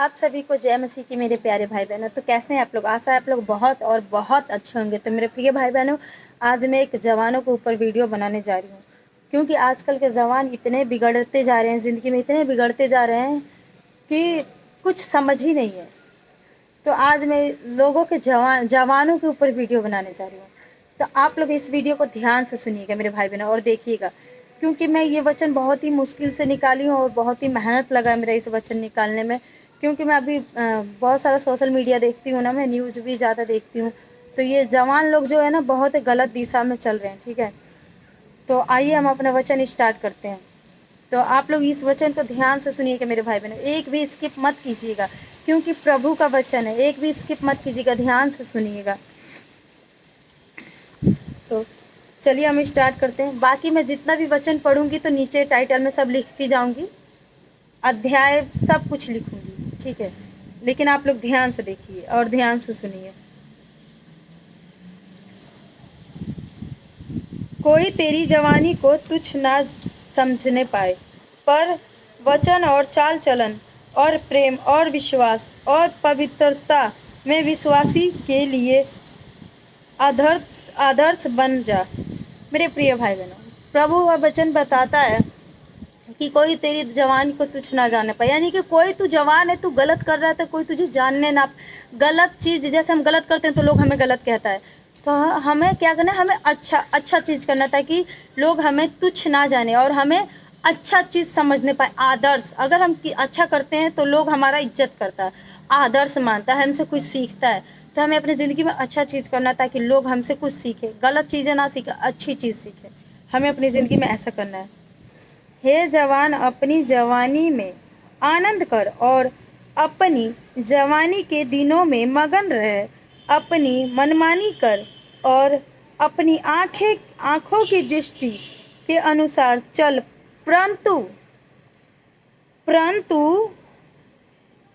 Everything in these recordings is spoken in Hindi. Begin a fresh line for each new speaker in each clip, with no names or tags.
आप सभी को जय मसीह की मेरे प्यारे भाई बहनों। तो कैसे हैं आप लोग? आशा है आप लोग बहुत और बहुत अच्छे होंगे। तो मेरे प्रिय भाई बहनों, आज मैं एक जवानों के ऊपर वीडियो बनाने जा रही हूँ, क्योंकि आजकल के जवान इतने बिगड़ते जा रहे हैं, ज़िंदगी में इतने बिगड़ते जा रहे हैं कि कुछ समझ ही नहीं है। तो आज मैं लोगों के जवानों के ऊपर वीडियो बनाने जा रही हूँ। तो आप लोग इस वीडियो को ध्यान से सुनिएगा मेरे भाई बहनों, और देखिएगा, क्योंकि मैं ये वचन बहुत ही मुश्किल से निकाली हूँ और बहुत ही मेहनत लगा है मेरा इस वचन निकालने में। क्योंकि मैं अभी बहुत सारा सोशल मीडिया देखती हूँ ना, मैं न्यूज़ भी ज़्यादा देखती हूँ। तो ये जवान लोग जो है ना, बहुत गलत दिशा में चल रहे हैं। ठीक है, तो आइए हम अपना वचन स्टार्ट करते हैं। तो आप लोग इस वचन को ध्यान से सुनिएगा मेरे भाई बहनों, एक भी स्किप मत कीजिएगा, क्योंकि प्रभु का वचन है। एक भी स्किप मत कीजिएगा, ध्यान से सुनिएगा। तो चलिए हम स्टार्ट करते हैं। बाकी मैं जितना भी वचन पढ़ूंगी तो नीचे टाइटल में सब लिखती जाऊंगी, अध्याय सब कुछ लिखूंगी, ठीक है। लेकिन आप लोग ध्यान से देखिए और ध्यान से सुनिए। कोई तेरी जवानी को तुच्छ ना समझने पाए, पर वचन और चाल चलन और प्रेम और विश्वास और पवित्रता में विश्वासी के लिए आदर्श बन जा। मेरे प्रिय भाई बहनों, प्रभु का वचन बताता है कि कोई तेरी जवानी को तुच्छ ना जाने पाए, यानी कि कोई तू जवान है, तू गलत कर रहा है तो कोई तुझे जानने ना। गलत चीज़ जैसे हम गलत करते हैं तो लोग हमें गलत कहता है, तो हमें क्या करना है, हमें अच्छा चीज़ करना ताकि लोग हमें तुच्छ ना जाने और हमें अच्छा चीज़ समझने पाए। आदर्श, अगर हम अच्छा करते हैं तो लोग हमारा इज्जत करता है, आदर्श मानता है, हमसे कुछ सीखता है। तो हमें अपनी ज़िंदगी में अच्छा चीज़ करना ताकि लोग हमसे कुछ सीखे, गलत चीज़ें ना सीखे, अच्छी चीज़ सीखे। हमें अपनी ज़िंदगी में ऐसा करना है। हे जवान, अपनी जवानी में आनंद कर और अपनी जवानी के दिनों में मगन रह। अपनी मनमानी कर और अपनी आँखों की दृष्टि के अनुसार चल, परंतु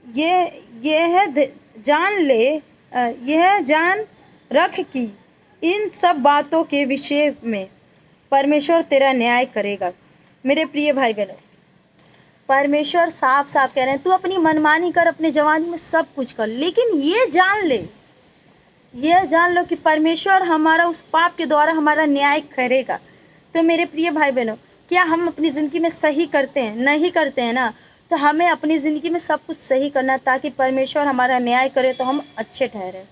यह जान रख कि इन सब बातों के विषय में परमेश्वर तेरा न्याय करेगा। मेरे प्रिय भाई बहनों, परमेश्वर साफ साफ कह रहे हैं, तू अपनी मनमानी कर, अपने जवानी में सब कुछ कर, लेकिन ये जान लो कि परमेश्वर हमारा उस पाप के द्वारा हमारा न्याय करेगा। तो मेरे प्रिय भाई बहनों, क्या हम अपनी ज़िंदगी में सही करते हैं? नहीं करते हैं ना। तो हमें अपनी ज़िंदगी में सब कुछ सही करना है ताकि परमेश्वर हमारा न्याय करे, तो हम अच्छे ठहरे।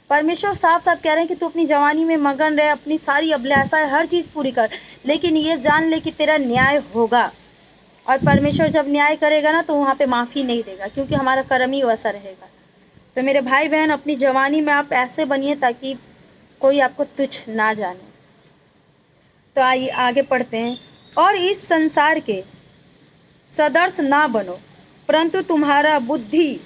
परमेश्वर साफ साफ कह रहे हैं कि तू अपनी जवानी में मगन रहे, अपनी सारी अभिलाषाएं हर चीज़ पूरी कर, लेकिन ये जान ले कि तेरा न्याय होगा। और परमेश्वर जब न्याय करेगा ना, तो वहाँ पे माफ़ी नहीं देगा, क्योंकि हमारा कर्म ही वैसा रहेगा। तो मेरे भाई बहन, अपनी जवानी में आप ऐसे बनिए ताकि कोई आपको तुच्छ ना जाने। तो आइए आगे पढ़ते हैं। और इस संसार के सदृश ना बनो, परंतु तुम्हारा बुद्धि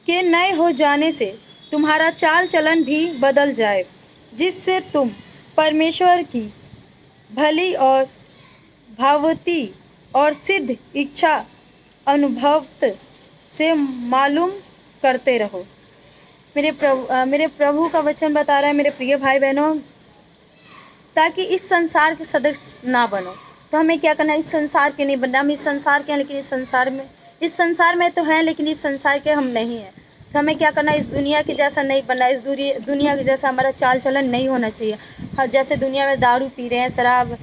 के नए हो जाने से तुम्हारा चाल चलन भी बदल जाए, जिससे तुम परमेश्वर की भली और भावती और सिद्ध इच्छा अनुभवत से मालूम करते रहो। मेरे प्रभु का वचन बता रहा है मेरे प्रिय भाई बहनों, ताकि इस संसार के सदस्य ना बनो। तो हमें क्या करना है? इस संसार के नहीं बनना। हम इस संसार के हैं, लेकिन इस संसार में तो हैं, लेकिन इस संसार के हम नहीं हैं। तो हमें क्या करना है? इस दुनिया के जैसा नहीं बनना। इस दुनिया के जैसा हमारा चाल चलन नहीं होना चाहिए। हाँ, जैसे दुनिया में दारू पी रहे हैं, शराब,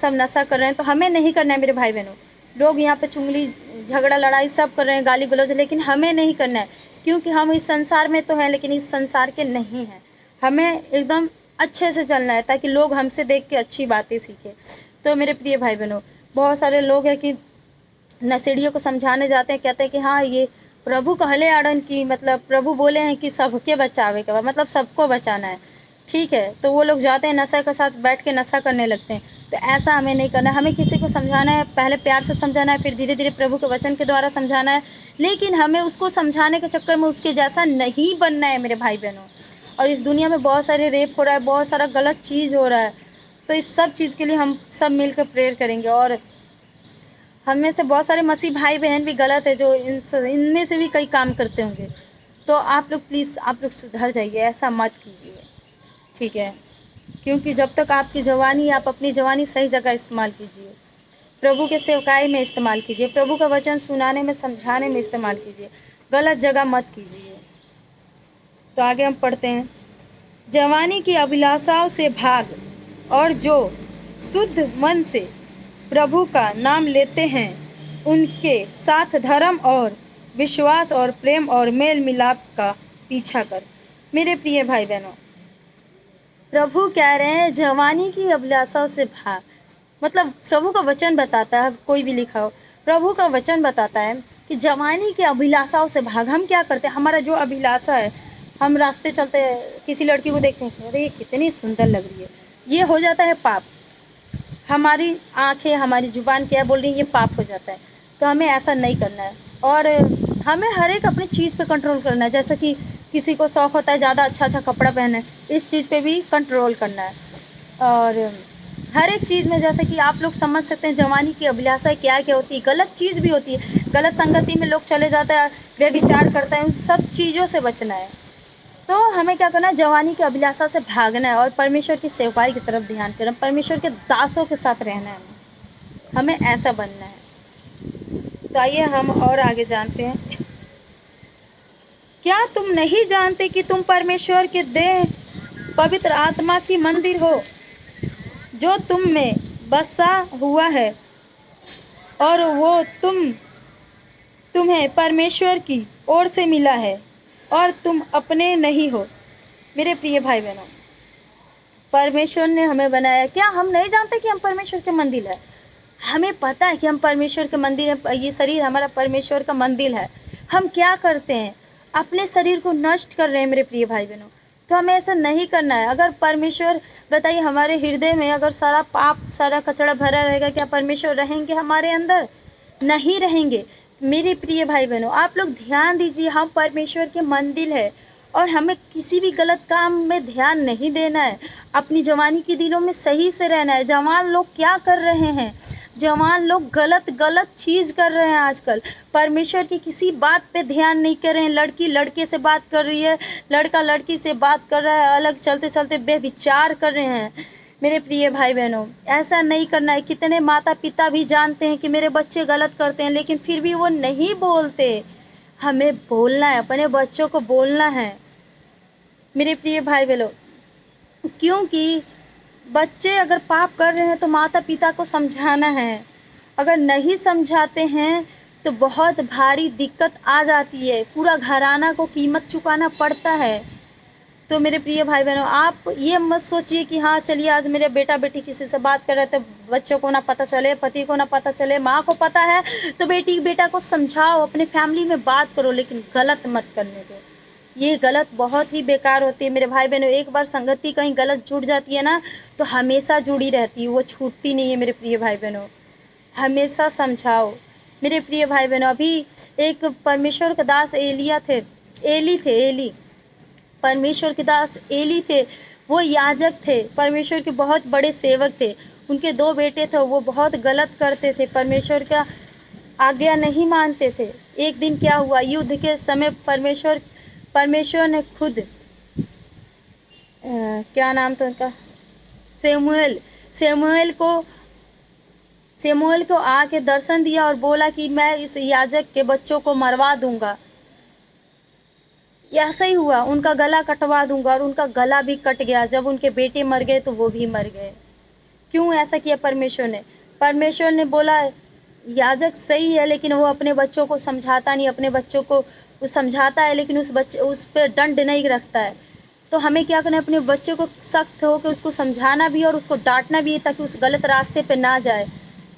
सब नशा कर रहे हैं, तो हमें नहीं करना है मेरे भाई बहनों। लोग यहाँ पे चुगली, झगड़ा, लड़ाई सब कर रहे हैं, गाली गलौज, लेकिन हमें नहीं करना है, क्योंकि हम इस संसार में तो हैं, लेकिन इस संसार के नहीं हैं। हमें एकदम अच्छे से चलना है ताकि लोग हमसे देख के अच्छी बातें सीखें। तो मेरे प्रिय भाई बहनों, बहुत सारे लोग हैं कि नशेड़ियों को समझाने जाते हैं, कहते हैं कि हाँ, ये प्रभु कहले आड़न की, मतलब प्रभु बोले हैं कि सबके बचावे का, मतलब सबको बचाना है। ठीक है, तो वो लोग जाते हैं, नशा के साथ बैठ के नशा करने लगते हैं। तो ऐसा हमें नहीं करना है। हमें किसी को समझाना है, पहले प्यार से समझाना है, फिर धीरे धीरे प्रभु के वचन के द्वारा समझाना है, लेकिन हमें उसको समझाने के चक्कर में उसके जैसा नहीं बनना है मेरे भाई बहनों। और इस दुनिया में बहुत सारे रेप हो रहा है, बहुत सारा गलत चीज़ हो रहा है। तो इस सब चीज़ के लिए हम सब मिलकर प्रेयर करेंगे। और हम में से बहुत सारे मसीह भाई बहन भी गलत है, जो इनमें से भी कई काम करते होंगे। तो आप लोग प्लीज़, आप लोग सुधर जाइए, ऐसा मत कीजिए, ठीक है। क्योंकि जब तक आपकी जवानी, आप अपनी जवानी सही जगह इस्तेमाल कीजिए। प्रभु के सेवकाई में इस्तेमाल कीजिए, प्रभु का वचन सुनाने में, समझाने में इस्तेमाल कीजिए, गलत जगह मत कीजिए। तो आगे हम पढ़ते हैं, जवानी की अभिलाषाओं से भाग, और जो शुद्ध मन से प्रभु का नाम लेते हैं उनके साथ धर्म और विश्वास और प्रेम और मेल मिलाप का पीछा कर। मेरे प्रिय भाई बहनों, प्रभु कह रहे हैं जवानी की अभिलाषाओं से भाग, मतलब प्रभु का वचन बताता है, कोई भी लिखा हो, प्रभु का वचन बताता है कि जवानी की अभिलाषाओं से भाग। हम क्या करते हैं, हमारा जो अभिलाषा है, हम रास्ते चलते हैं, किसी लड़की को देखते हैं, अरे कितनी सुंदर लग रही है, ये हो जाता है पाप। हमारी आंखें, हमारी जुबान क्या बोल रही है, ये पाप हो जाता है। तो हमें ऐसा नहीं करना है, और हमें हर एक अपनी चीज़ पे कंट्रोल करना है। जैसे कि किसी को शौक़ होता है ज़्यादा अच्छा अच्छा कपड़ा पहने, इस चीज़ पे भी कंट्रोल करना है। और हर एक चीज़ में, जैसे कि आप लोग समझ सकते हैं जवानी की अभिलाषा क्या क्या होती है। गलत चीज़ भी होती है, गलत संगति में लोग चले जाते हैं, व्यभिचार करते हैं, उन सब चीज़ों से बचना है। तो हमें क्या करना है, जवानी की अभिलाषा से भागना है और परमेश्वर की सेवकाई की तरफ ध्यान करना, परमेश्वर के दासों के साथ रहना है, हमें ऐसा बनना है। तो आइए हम और आगे जानते हैं, क्या तुम नहीं जानते कि तुम परमेश्वर के देह पवित्र आत्मा की मंदिर हो, जो तुम में बसा हुआ है, और वो तुम्हें परमेश्वर की ओर से मिला है, और तुम अपने नहीं हो। मेरे प्रिय भाई बहनों, परमेश्वर ने हमें बनाया, क्या हम नहीं जानते कि हम परमेश्वर के मंदिर है? हमें पता है कि हम परमेश्वर के मंदिर है, ये शरीर हमारा परमेश्वर का मंदिर है। हम क्या करते हैं, अपने शरीर को नष्ट कर रहे हैं मेरे प्रिय भाई बहनों। तो हमें ऐसा नहीं करना है। अगर परमेश्वर, बताइए, हमारे हृदय में अगर सारा पाप, सारा कचरा भरा रहेगा, क्या परमेश्वर रहेंगे हमारे अंदर? नहीं रहेंगे। मेरे प्रिय भाई बहनों, आप लोग ध्यान दीजिए, हम परमेश्वर के मंदिर है, और हमें किसी भी गलत काम में ध्यान नहीं देना है। अपनी जवानी के दिनों में सही से रहना है। जवान लोग क्या कर रहे हैं, जवान लोग गलत चीज़ कर रहे हैं आजकल। परमेश्वर की किसी बात पे ध्यान नहीं कर रहे हैं। लड़की लड़के से बात कर रही है, लड़का लड़की से बात कर रहा है, अलग चलते चलते बेविचार कर रहे हैं। मेरे प्रिय भाई बहनों, ऐसा नहीं करना है। कितने माता पिता भी जानते हैं कि मेरे बच्चे गलत करते हैं, लेकिन फिर भी वो नहीं बोलते। हमें बोलना है, अपने बच्चों को बोलना है मेरे प्रिय भाई बहनों, क्योंकि बच्चे अगर पाप कर रहे हैं तो माता पिता को समझाना है। अगर नहीं समझाते हैं तो बहुत भारी दिक्कत आ जाती है, पूरा घराना को कीमत चुकाना पड़ता है। तो मेरे प्रिय भाई बहनों, आप ये मत सोचिए कि हाँ चलिए आज मेरे बेटा बेटी किसी से बात कर रहे थे, बच्चों को ना पता चले, पति को ना पता चले, माँ को पता है तो बेटी बेटा को समझाओ, अपने फैमिली में बात करो, लेकिन गलत मत करने दो। ये गलत बहुत ही बेकार होती है मेरे भाई बहनों। एक बार संगति कहीं गलत जुड़ जाती है ना, तो हमेशा जुड़ी रहती है, वो छूटती नहीं है मेरे प्रिय भाई बहनों। हमेशा समझाओ मेरे प्रिय भाई बहनों। अभी एक परमेश्वर के दास एली, परमेश्वर के दास एली थे। वो याजक थे, परमेश्वर के बहुत बड़े सेवक थे। उनके 2 बेटे थे, वो बहुत गलत करते थे, परमेश्वर का आज्ञा नहीं मानते थे। एक दिन क्या हुआ, युद्ध के समय परमेश्वर ने खुद क्या नाम था उनका, सेमुएल को आके दर्शन दिया और बोला कि मैं इस याजक के बच्चों को मरवा दूंगा। ऐसा ही हुआ, उनका गला कटवा दूंगा, और उनका गला भी कट गया। जब उनके बेटे मर गए तो वो भी मर गए। क्यों ऐसा किया परमेश्वर ने बोला याजक सही है, लेकिन वो अपने बच्चों को समझाता नहीं। अपने बच्चों को वो समझाता है, लेकिन उस पर दंड नहीं रखता है। तो हमें क्या करना है, अपने बच्चे को सख्त होकर उसको समझाना भी और उसको डांटना भी, ताकि उस गलत रास्ते पे ना जाए।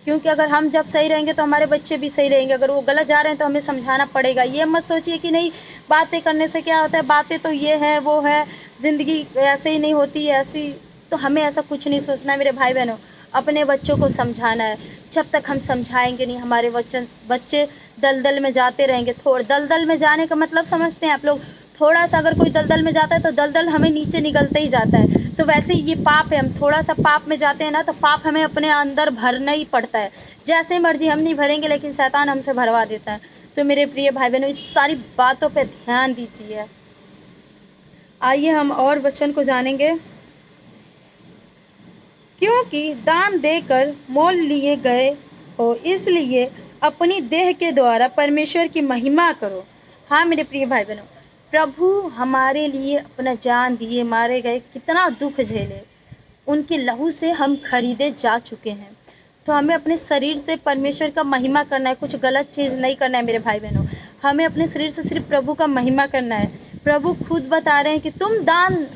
क्योंकि अगर हम जब सही रहेंगे तो हमारे बच्चे भी सही रहेंगे। अगर वो गलत जा रहे हैं तो हमें समझाना पड़ेगा। ये मत सोचिए कि नहीं बातें करने से क्या होता है, बातें तो ये है वो है, ज़िंदगी ऐसे ही नहीं होती है ऐसी। तो हमें ऐसा कुछ नहीं सोचना मेरे भाई बहनों। अपने बच्चों को समझाना है। जब तक हम समझाएंगे नहीं, हमारे बच्चे दलदल में जाते रहेंगे। दलदल में जाने का मतलब समझते हैं आप लोग? थोड़ा सा अगर कोई दलदल में जाता है तो दलदल हमें नीचे निकलते ही जाता है। तो वैसे ही ये पाप है, हम थोड़ा सा पाप में जाते हैं ना, तो पाप हमें अपने अंदर भरना ही पड़ता है। जैसे मर्जी हम नहीं भरेंगे, लेकिन शैतान हमसे भरवा देता है। तो मेरे प्रिय भाई बहनों, इस सारी बातों पे ध्यान दीजिए। आइए हम और वचन को जानेंगे। क्योंकि दाम देकर मोल लिए गए हो, इसलिए अपनी देह के द्वारा परमेश्वर की महिमा करो। हाँ मेरे प्रिय भाई बहनों, प्रभु हमारे लिए अपना जान दिए, मारे गए, कितना दुख झेले, उनके लहू से हम खरीदे जा चुके हैं। तो हमें अपने शरीर से परमेश्वर का महिमा करना है, कुछ गलत चीज़ नहीं करना है मेरे भाई बहनों। हमें अपने शरीर से सिर्फ प्रभु का महिमा करना है। प्रभु खुद बता रहे हैं कि तुम दान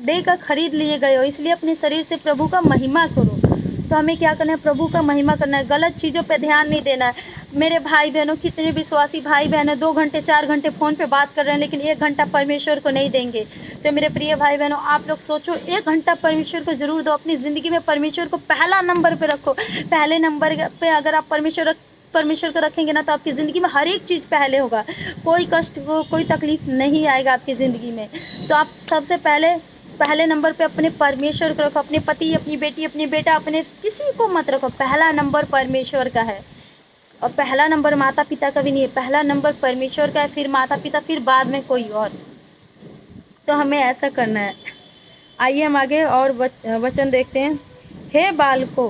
देकर खरीद लिए गए हो, इसलिए अपने शरीर से प्रभु का महिमा करो। तो हमें क्या करना है? प्रभु का महिमा करना है, गलत चीज़ों पे ध्यान नहीं देना है। मेरे भाई बहनों, कितने विश्वासी भाई बहन हैं 2 घंटे 4 घंटे फ़ोन पे बात कर रहे हैं, लेकिन 1 घंटा परमेश्वर को नहीं देंगे। तो मेरे प्रिय भाई बहनों, आप लोग सोचो, 1 घंटा परमेश्वर को ज़रूर दो। अपनी ज़िंदगी में परमेश्वर को पहला नंबर पे रखो। पहले नंबर पे अगर आप परमेश्वर को रखेंगे ना, तो आपकी ज़िंदगी में हर एक चीज़ पहले होगा। कोई कष्ट हो, कोई तकलीफ़ नहीं आएगा आपकी ज़िंदगी में। तो आप सबसे पहले नंबर पे अपने परमेश्वर को रखो। अपने पति, अपनी बेटी, अपनी बेटा, अपने किसी को मत रखो। पहला नंबर परमेश्वर का है, और पहला नंबर माता पिता का भी नहीं है। पहला नंबर परमेश्वर का है, फिर माता पिता, फिर बाद में कोई और। तो हमें ऐसा करना है। आइए हम आगे और वचन देखते हैं। हे बालकों,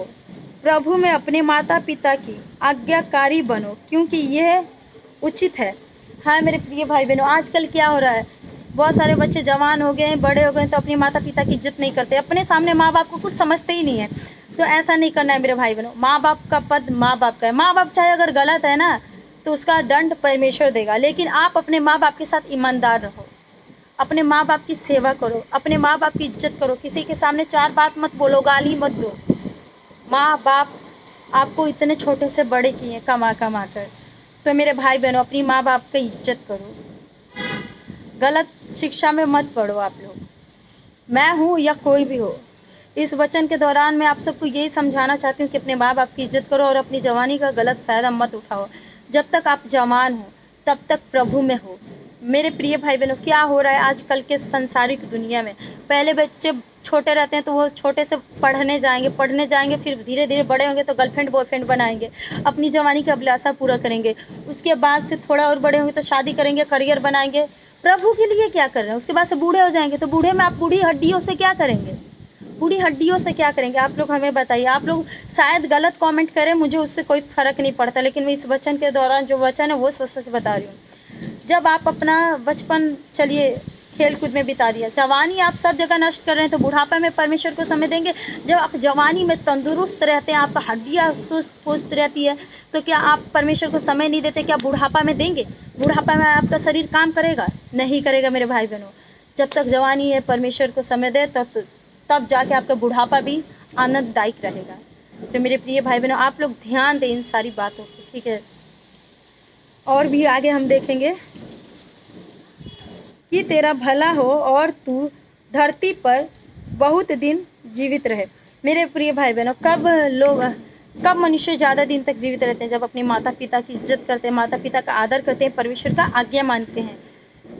प्रभु में अपने माता पिता की आज्ञाकारी बनो, क्योंकि यह उचित है। हाँ मेरे प्रिय भाई बहनों, आजकल क्या हो रहा है, बहुत सारे बच्चे जवान हो गए हैं, बड़े हो गए हैं, तो अपनी माता पिता की इज्जत नहीं करते, अपने सामने माँ बाप को कुछ समझते ही नहीं है। तो ऐसा नहीं करना है मेरे भाई बहनों। माँ बाप का पद माँ बाप का है। माँ बाप चाहे अगर गलत है ना, तो उसका दंड परमेश्वर देगा, लेकिन आप अपने माँ बाप के साथ ईमानदार रहो। अपने माँ बाप की सेवा करो, अपने माँ बाप की इज्जत करो। किसी के सामने 4 बात मत बोलो, गाली मत दो। माँ बाप आपको इतने छोटे से बड़े किए कमा कमा कर। तो मेरे भाई बहनों, अपनी माँ बाप की इज्जत करो। गलत शिक्षा में मत पड़ो आप लोग। मैं हूँ या कोई भी हो, इस वचन के दौरान मैं आप सबको यही समझाना चाहती हूँ कि अपने माँ बाप की इज्जत करो और अपनी जवानी का गलत फ़ायदा मत उठाओ। जब तक आप जवान हो, तब तक प्रभु में हो। मेरे प्रिय भाई बहनों, क्या हो रहा है आजकल के संसारिक दुनिया में, पहले बच्चे छोटे रहते हैं तो वो छोटे से पढ़ने जाएंगे, फिर धीरे धीरे बड़े होंगे तो गर्लफ्रेंड बॉयफ्रेंड बनाएंगे, अपनी जवानी की अभिलाषा पूरा करेंगे। उसके बाद से थोड़ा और बड़े होंगे तो शादी करेंगे, करियर बनाएंगे। प्रभु के लिए क्या कर रहे हैं? उसके बाद से बूढ़े हो जाएंगे, तो बूढ़े में आप बूढ़ी हड्डियों से क्या करेंगे? बूढ़ी हड्डियों से क्या करेंगे? आप लोग हमें बताइए। आप लोग शायद गलत कमेंट करें, मुझे उससे कोई फ़र्क नहीं पड़ता, लेकिन मैं इस वचन के दौरान जो वचन है वो सच सच बता रही हूँ। जब आप अपना बचपन चलिए खेल कूद में बिता दिया, जवानी आप सब जगह नष्ट कर रहे हैं, तो बुढ़ापा में परमेश्वर को समय देंगे? जब आप जवानी में तंदुरुस्त रहते हैं, आपका हड्डियाँ सुस्त पुस्त रहती है, तो क्या आप परमेश्वर को समय नहीं देते? क्या बुढ़ापा में देंगे? बुढ़ापा में आपका शरीर काम करेगा? नहीं करेगा मेरे भाई बहनों। जब तक जवानी है, परमेश्वर को समय दे, तब जाके आपका बुढ़ापा भी आनंददायक रहेगा। तो मेरे प्रिय भाई बहनों, आप लोग ध्यान दें इन सारी बातों को, ठीक है? और भी आगे हम देखेंगे कि तेरा भला हो और तू धरती पर बहुत दिन जीवित रहे। मेरे प्रिय भाई बहनों, कब मनुष्य ज़्यादा दिन तक जीवित रहते हैं? जब अपने माता पिता की इज्जत करते हैं, माता पिता का आदर करते हैं, परमेश्वर का आज्ञा मानते हैं,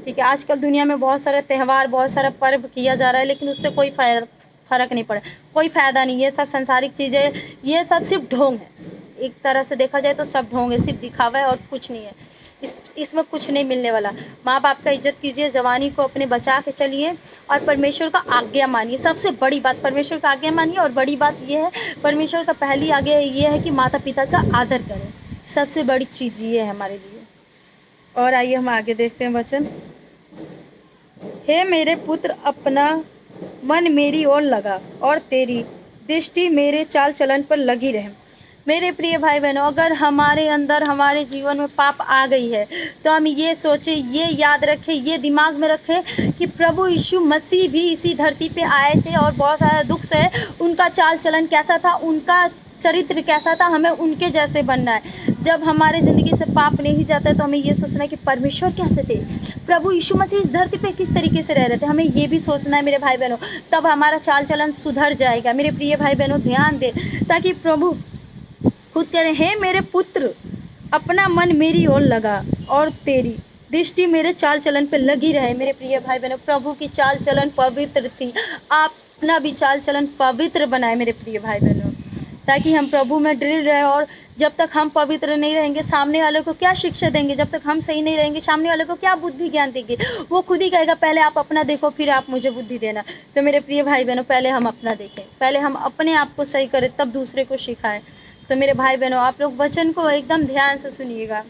ठीक है? आजकल दुनिया में बहुत सारे त्यौहार, बहुत सारा पर्व किया जा रहा है, लेकिन उससे कोई फ़र्क नहीं पड़ा, कोई फ़ायदा नहीं। ये सब सांसारिक चीज़ें, ये सब सिर्फ ढोंग है। एक तरह से देखा जाए तो सब ढोंग है, सिर्फ दिखावा है और कुछ नहीं है। इसमें कुछ नहीं मिलने वाला। माँ बाप का इज्जत कीजिए, जवानी को अपने बचा के चलिए और परमेश्वर का आज्ञा मानिए। सबसे बड़ी बात परमेश्वर का आज्ञा मानिए, और बड़ी बात ये है, परमेश्वर का पहली आज्ञा ये है कि माता पिता का आदर करें। सबसे बड़ी चीज़ ये है हमारे लिए। और आइए हम आगे देखते हैं वचन। हे मेरे पुत्र, अपना मन मेरी ओर लगा और तेरी दृष्टि मेरे चाल चलन पर लगी रहे। मेरे प्रिय भाई बहनों, अगर हमारे अंदर, हमारे जीवन में पाप आ गई है, तो हम ये सोचें, ये याद रखें, ये दिमाग में रखें कि प्रभु यीशु मसीह भी इसी धरती पे आए थे और बहुत सारा दुख से, उनका चाल चलन कैसा था, उनका चरित्र कैसा था, हमें उनके जैसे बनना है। जब हमारे ज़िंदगी से पाप नहीं जाता है, तो हमें ये सोचना है कि परमेश्वर कैसे थे, प्रभु यीशु मसीह इस धरती पे किस तरीके से रह रहे थे, हमें ये भी सोचना है मेरे भाई बहनों। तब हमारा चाल चलन सुधर जाएगा। मेरे प्रिय भाई बहनों, ध्यान दें, ताकि प्रभु खुद कह रहे हैं, मेरे पुत्र, अपना मन मेरी ओर लगा और तेरी दृष्टि मेरे चाल चलन पे लगी रहे। मेरे प्रिय भाई बहनों, प्रभु की चाल चलन पवित्र थी। आप अपना भी चाल चलन पवित्र बनाए मेरे प्रिय भाई बहनों, ताकि हम प्रभु में दृढ़ रहे। और जब तक हम पवित्र नहीं रहेंगे, सामने वाले को क्या शिक्षा देंगे? जब तक हम सही नहीं रहेंगे, सामने वाले को क्या बुद्धि ज्ञान देंगे? वो खुद ही कहेगा, पहले आप अपना देखो, फिर आप मुझे बुद्धि देना। तो मेरे प्रिय भाई बहनों, पहले हम अपना देखें, पहले हम अपने आप को सही करें, तब दूसरे को सिखाएं। तो मेरे भाई बहनों, आप लोग वचन को एकदम ध्यान से सुनिएगा।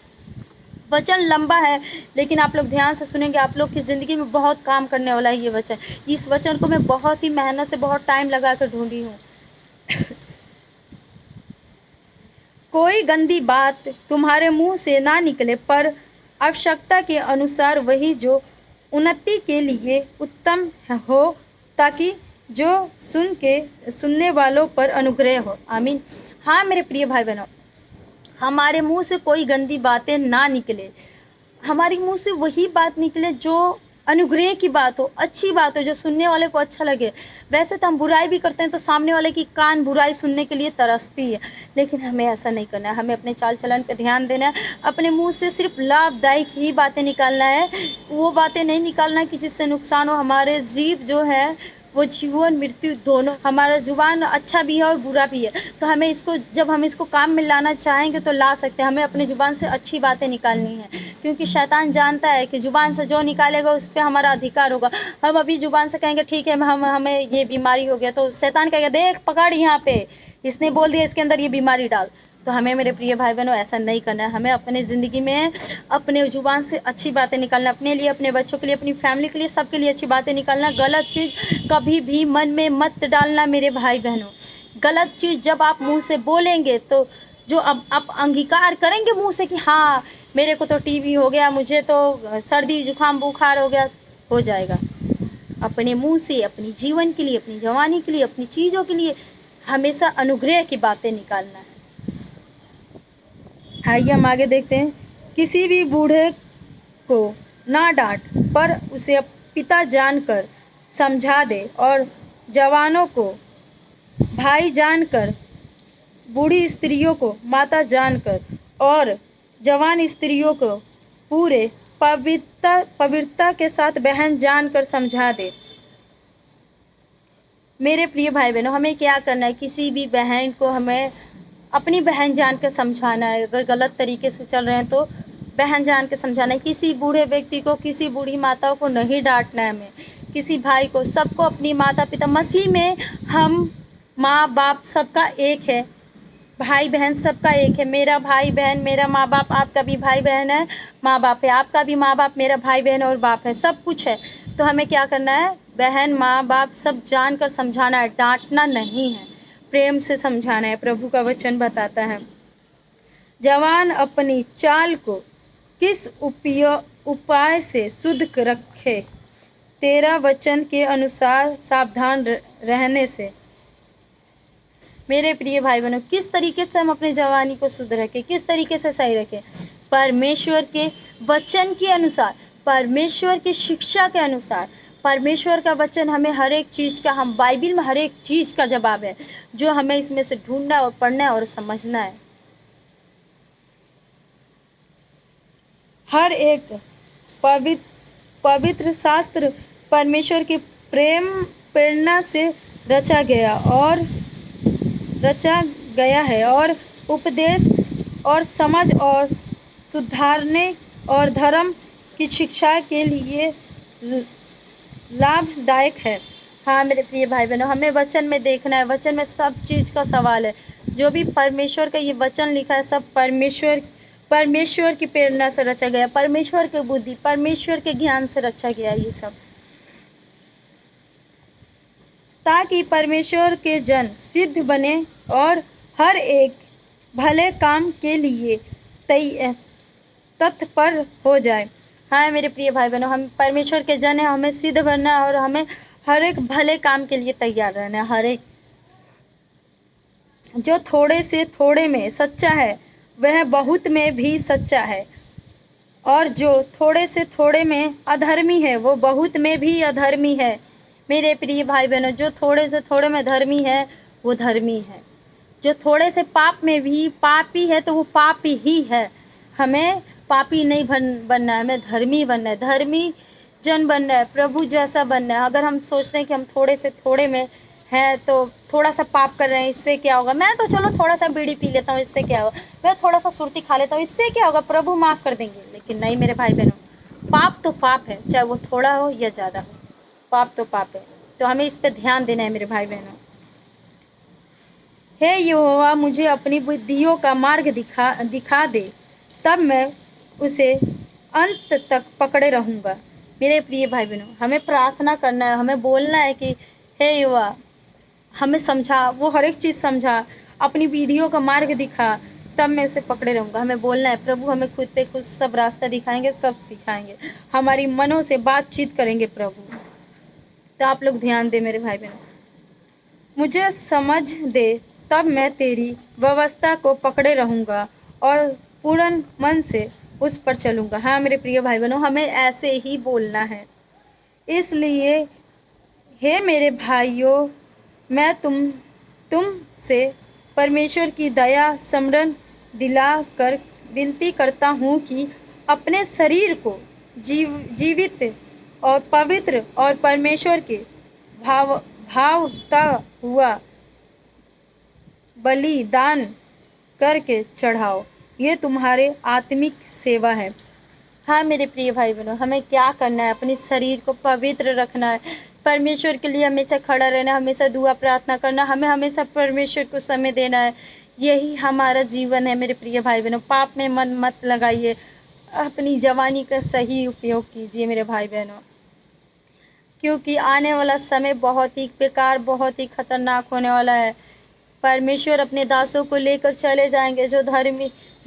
वचन लंबा है, लेकिन आप लोग ध्यान से सुनेंगे, आप लोग की ज़िंदगी में बहुत काम करने वाला है ये वचन। इस वचन को मैं बहुत ही मेहनत से, बहुत टाइम लगा कर ढूंढी हूँ। कोई गंदी बात तुम्हारे मुंह से ना निकले, पर आवश्यकता के अनुसार वही जो उन्नति के लिए उत्तम हो, ताकि जो सुनने वालों पर अनुग्रह हो। आमीन। हाँ मेरे प्रिय भाई बहनों, हमारे मुंह से कोई गंदी बातें ना निकले, हमारे मुंह से वही बात निकले जो अनुग्रह की बात हो, अच्छी बात हो, जो सुनने वाले को अच्छा लगे। वैसे तो हम बुराई भी करते हैं तो सामने वाले की कान बुराई सुनने के लिए तरसती है, लेकिन हमें ऐसा नहीं करना है। हमें अपने चाल चलन पर ध्यान देना है, अपने मुंह से सिर्फ लाभदायक ही बातें निकालना है, वो बातें नहीं निकालना कि जिससे नुकसान हो। हमारे जीव जो है वो जीवन मृत्यु दोनों, हमारा जुबान अच्छा भी है और बुरा भी है, तो हमें इसको, जब हम इसको काम में लाना चाहेंगे तो ला सकते हैं। हमें अपनी जुबान से अच्छी बातें निकालनी है, क्योंकि शैतान जानता है कि जुबान से जो निकालेगा उस पर हमारा अधिकार होगा। हम अभी जुबान से कहेंगे ठीक है हमें ये बीमारी हो गया, तो शैतान कहेगा देख पकड़, यहाँ पे इसने बोल दिया, इसके अंदर ये बीमारी डाल। तो हमें मेरे प्रिय भाई बहनों ऐसा नहीं करना है। हमें अपने ज़िंदगी में अपने ज़ुबान से अच्छी बातें निकालना, अपने लिए, अपने बच्चों के लिए, अपनी फैमिली के लिए, सबके लिए अच्छी बातें निकालना। गलत चीज़ कभी भी मन में मत डालना मेरे भाई बहनों। गलत चीज़ जब आप मुंह से बोलेंगे तो जो अब आप अंगीकार करेंगे मुंह से कि हाँ मेरे को तो टीबी हो गया, मुझे तो सर्दी जुकाम बुखार हो जाएगा। अपने मुंह से अपनी जीवन के लिए, अपनी जवानी के लिए, अपनी चीज़ों के लिए हमेशा अनुग्रह की बातें निकालना है। आइए हम आगे देखते हैं। किसी भी बूढ़े को ना डांट, पर उसे पिता जानकर समझा दे, और जवानों को भाई जानकर, बूढ़ी स्त्रियों को माता जानकर, और जवान स्त्रियों को पूरे पवित्रता के साथ बहन जानकर समझा दे। मेरे प्रिय भाई बहनों, हमें क्या करना है? किसी भी बहन को हमें अपनी बहन जानकर समझाना है। अगर गलत तरीके से चल रहे हैं तो बहन जान के समझाना है। किसी बूढ़े व्यक्ति को, किसी बूढ़ी माताओं को नहीं डांटना है हमें, किसी भाई को, सबको अपनी माता पिता, मसीह में हम माँ बाप सबका एक है, भाई बहन सबका एक है। मेरा भाई बहन, मेरा माँ बाप, आपका भी भाई बहन है, माँ बाप है, आपका भी माँ बाप, मेरा भाई बहन और बाप है, सब कुछ है। तो हमें क्या करना है? बहन माँ बाप सब जान कर समझाना है, डांटना नहीं है, प्रेम से समझाना है। प्रभु का वचन बताता है, जवान अपनी चाल को किस उपाय से शुद्ध रखे, तेरा वचन के अनुसार सावधान रहने से। मेरे प्रिय भाई बहनों, किस तरीके से हम अपनी जवानी को शुद्ध रखें, किस तरीके से सही रखें? परमेश्वर के वचन के अनुसार, परमेश्वर की शिक्षा के अनुसार। परमेश्वर का वचन हमें हर एक चीज़ का, हम बाइबिल में हर एक चीज़ का जवाब है, जो हमें इसमें से ढूंढना और पढ़ना है और समझना है। हर एक पवित्र शास्त्र परमेश्वर की प्रेरणा से रचा गया है, और उपदेश और समझ और सुधारने और धर्म की शिक्षा के लिए लाभदायक है। हाँ मेरे प्रिय भाई बहनों, हमें वचन में देखना है, वचन में सब चीज़ का सवाल है। जो भी परमेश्वर का ये वचन लिखा है, सब परमेश्वर की प्रेरणा से रचा गया, परमेश्वर की बुद्धि, परमेश्वर के ज्ञान से रचा गया ये सब, ताकि परमेश्वर के जन सिद्ध बने और हर एक भले काम के लिए तत्पर हो जाए। हाँ मेरे प्रिय भाई बहनों, हम परमेश्वर के जन हैं, हमें सिद्ध बनना है और हमें हर एक भले काम के लिए तैयार रहना है। हर एक जो थोड़े से थोड़े में सच्चा है वह बहुत में भी सच्चा है, और जो थोड़े से थोड़े में अधर्मी है वो बहुत में भी अधर्मी है। मेरे प्रिय भाई बहनों, जो थोड़े से थोड़े में धर्मी है वो धर्मी है, जो थोड़े से पाप में भी पापी है तो वो पापी ही है। हमें पापी नहीं बनना है, हमें धर्मी बनना है, धर्मी जन बनना है, प्रभु जैसा बनना है। अगर हम सोचते हैं कि हम थोड़े से थोड़े में हैं तो थोड़ा सा पाप कर रहे हैं, इससे क्या होगा? मैं तो चलो थोड़ा सा बीड़ी पी लेता हूँ, इससे क्या होगा? मैं थोड़ा सा सुर्ती खा लेता हूँ, इससे क्या होगा? प्रभु माफ़ कर देंगे। लेकिन नहीं मेरे भाई बहनों, पाप तो पाप है, चाहे वो थोड़ा हो या ज़्यादा हो, पाप तो पाप है। तो हमें इस पर ध्यान देना है मेरे भाई बहनों। हे यहोवा, मुझे अपनी बुद्धियों का मार्ग दिखा दे, तब मैं उसे अंत तक पकड़े रहूँगा। मेरे प्रिय भाई बहनों, हमें प्रार्थना करना है, हमें बोलना है कि हे यहोवा, हमें समझा, वो हर एक चीज़ समझा, अपनी विधियों का मार्ग दिखा, तब मैं उसे पकड़े रहूँगा। हमें बोलना है, प्रभु हमें खुद पे खुद सब रास्ता दिखाएंगे, सब सिखाएंगे, हमारी मनों से बातचीत करेंगे प्रभु। तो आप लोग ध्यान दें मेरे भाई बहनों, मुझे समझ दे, तब मैं तेरी व्यवस्था को पकड़े रहूँगा और पूर्ण मन से उस पर चलूँगा। हाँ मेरे प्रिय भाई बहनों, हमें ऐसे ही बोलना है। इसलिए हे मेरे भाइयों, मैं तुम से परमेश्वर की दया स्मरण दिला कर विनती करता हूँ कि अपने शरीर को जीवित और पवित्र और परमेश्वर के भावता हुआ बलिदान करके चढ़ाओ, ये तुम्हारे आत्मिक सेवा है। हाँ मेरे प्रिय भाई बहनों, हमें क्या करना है? अपने शरीर को पवित्र रखना है, परमेश्वर के लिए हमेशा खड़ा रहना, हमेशा दुआ प्रार्थना करना, हमें हमेशा परमेश्वर को समय देना है। यही हमारा जीवन है मेरे प्रिय भाई बहनों। पाप में मन मत लगाइए, अपनी जवानी का सही उपयोग कीजिए मेरे भाई बहनों, क्योंकि आने वाला समय बहुत ही बेकार, बहुत ही खतरनाक होने वाला है। परमेश्वर अपने दासों को लेकर चले जाएंगे, जो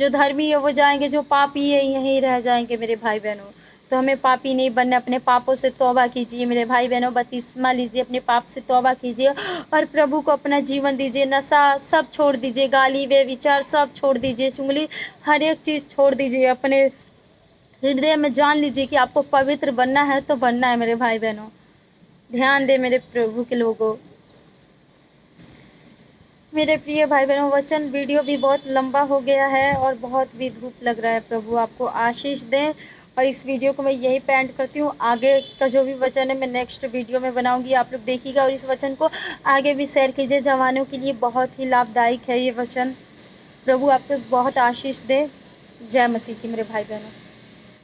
धर्मी है वो जाएंगे, जो पापी है यहीं रह जाएंगे मेरे भाई बहनों। तो हमें पापी नहीं बनना, अपने पापों से तौबा कीजिए मेरे भाई बहनों, बपतिस्मा लीजिए, अपने पाप से तौबा कीजिए और प्रभु को अपना जीवन दीजिए। नशा सब छोड़ दीजिए, गाली व्यभिचार सब छोड़ दीजिए, चुगली हर एक चीज़ छोड़ दीजिए। अपने हृदय में जान लीजिए कि आपको पवित्र बनना है तो बनना है मेरे भाई बहनों। ध्यान दे मेरे प्रभु के लोगों। मेरे प्रिय भाई बहनों, वचन वीडियो भी बहुत लंबा हो गया है और बहुत भी धूप लग रहा है। प्रभु आपको आशीष दें और इस वीडियो को मैं यही पे एंड करती हूँ। आगे का जो भी वचन है मैं नेक्स्ट वीडियो में बनाऊंगी, आप लोग देखिएगा और इस वचन को आगे भी शेयर कीजिए। जवानों के लिए बहुत ही लाभदायक है ये वचन। प्रभु आपको बहुत आशीष दे। जय मसीह की मेरे भाई बहनों।